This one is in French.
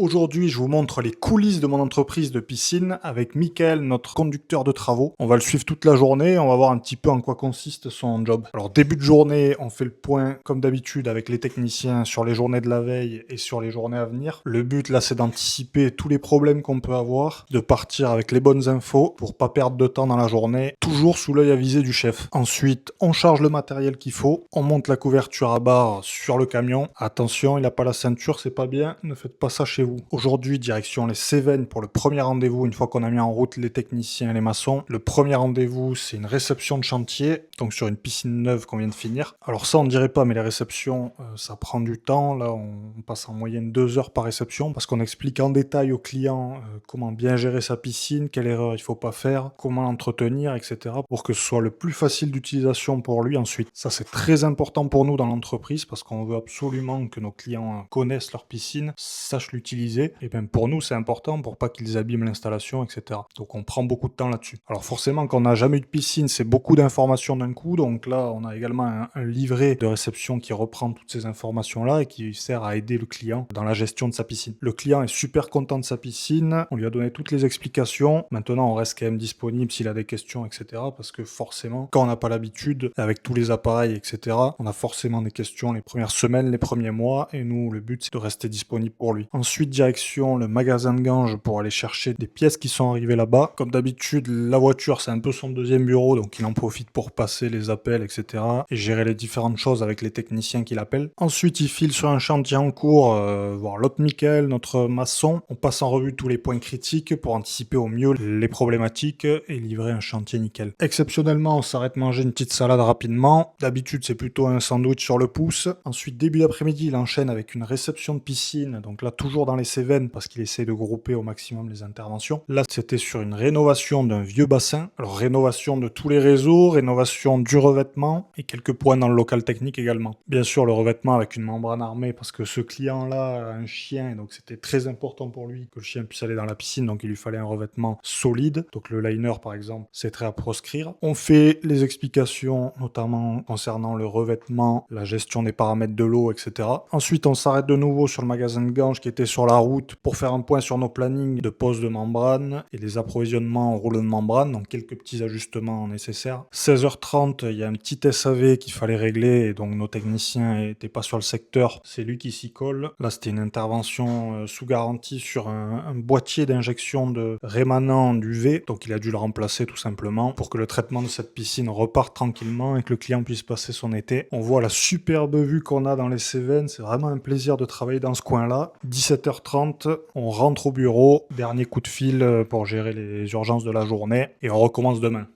Aujourd'hui, je vous montre les coulisses de mon entreprise de piscine avec Mickaël, notre conducteur de travaux. On va le suivre toute la journée, on va voir un petit peu en quoi consiste son job. Alors début de journée, on fait le point comme d'habitude avec les techniciens sur les journées de la veille et sur les journées à venir. Le but là, c'est d'anticiper tous les problèmes qu'on peut avoir, de partir avec les bonnes infos pour pas perdre de temps dans la journée, toujours sous l'œil avisé du chef. Ensuite, on charge le matériel qu'il faut, on monte la couverture à barre sur le camion. Attention, il n'a pas la ceinture, c'est pas bien, ne faites pas ça chez vous. Aujourd'hui, direction les Cévennes pour le premier rendez-vous, une fois qu'on a mis en route les techniciens et les maçons. Le premier rendez-vous, c'est une réception de chantier, donc sur une piscine neuve qu'on vient de finir. Alors ça, on dirait pas, mais les réceptions, ça prend du temps. Là, on passe en moyenne 2 heures par réception, parce qu'on explique en détail au client comment bien gérer sa piscine, quelle erreur il faut pas faire, comment l'entretenir, etc. pour que ce soit le plus facile d'utilisation pour lui ensuite. Ça, c'est très important pour nous dans l'entreprise, parce qu'on veut absolument que nos clients connaissent leur piscine, sachent l'utiliser. Et bien pour nous, c'est important pour pas qu'ils abîment l'installation, etc. Donc on prend beaucoup de temps là-dessus. Alors forcément, quand on n'a jamais eu de piscine, c'est beaucoup d'informations d'un coup. Donc là, on a également un livret de réception qui reprend toutes ces informations-là et qui sert à aider le client dans la gestion de sa piscine. Le client est super content de sa piscine. On lui a donné toutes les explications. Maintenant, on reste quand même disponible s'il a des questions, etc. Parce que forcément, quand on n'a pas l'habitude, avec tous les appareils, etc., on a forcément des questions les premières semaines, les premiers mois. Et nous, le but, c'est de rester disponible pour lui. Ensuite, direction le magasin de Ganges pour aller chercher des pièces qui sont arrivées là-bas. Comme d'habitude, la voiture, c'est un peu son deuxième bureau, donc il en profite pour passer les appels, etc. et gérer les différentes choses avec les techniciens qui l'appellent. Ensuite, il file sur un chantier en cours, voir l'autre Mickaël, notre maçon. On passe en revue tous les points critiques pour anticiper au mieux les problématiques et livrer un chantier nickel. Exceptionnellement, on s'arrête manger une petite salade rapidement. D'habitude, c'est plutôt un sandwich sur le pouce. Ensuite, début d'après-midi, il enchaîne avec une réception de piscine, donc là, toujours dans les Cévennes parce qu'il essaie de grouper au maximum les interventions. Là, c'était sur une rénovation d'un vieux bassin. Alors, rénovation de tous les réseaux, rénovation du revêtement et quelques points dans le local technique également. Bien sûr, le revêtement avec une membrane armée parce que ce client-là a un chien, donc c'était très important pour lui que le chien puisse aller dans la piscine, donc il lui fallait un revêtement solide. Donc le liner, par exemple, c'est très à proscrire. On fait les explications, notamment concernant le revêtement, la gestion des paramètres de l'eau, etc. Ensuite, on s'arrête de nouveau sur le magasin de Ganges qui était sur la route pour faire un point sur nos plannings de pose de membrane et les approvisionnements en rouleau de membrane, donc quelques petits ajustements nécessaires. 16h30, il y a un petit SAV qu'il fallait régler et donc nos techniciens n'étaient pas sur le secteur, c'est lui qui s'y colle. Là, c'était une intervention sous garantie sur un boîtier d'injection de rémanent d'UV, donc il a dû le remplacer tout simplement pour que le traitement de cette piscine reparte tranquillement et que le client puisse passer son été. On voit la superbe vue qu'on a dans les Cévennes, c'est vraiment un plaisir de travailler dans ce coin-là. 17h30, on rentre au bureau, dernier coup de fil pour gérer les urgences de la journée et on recommence demain.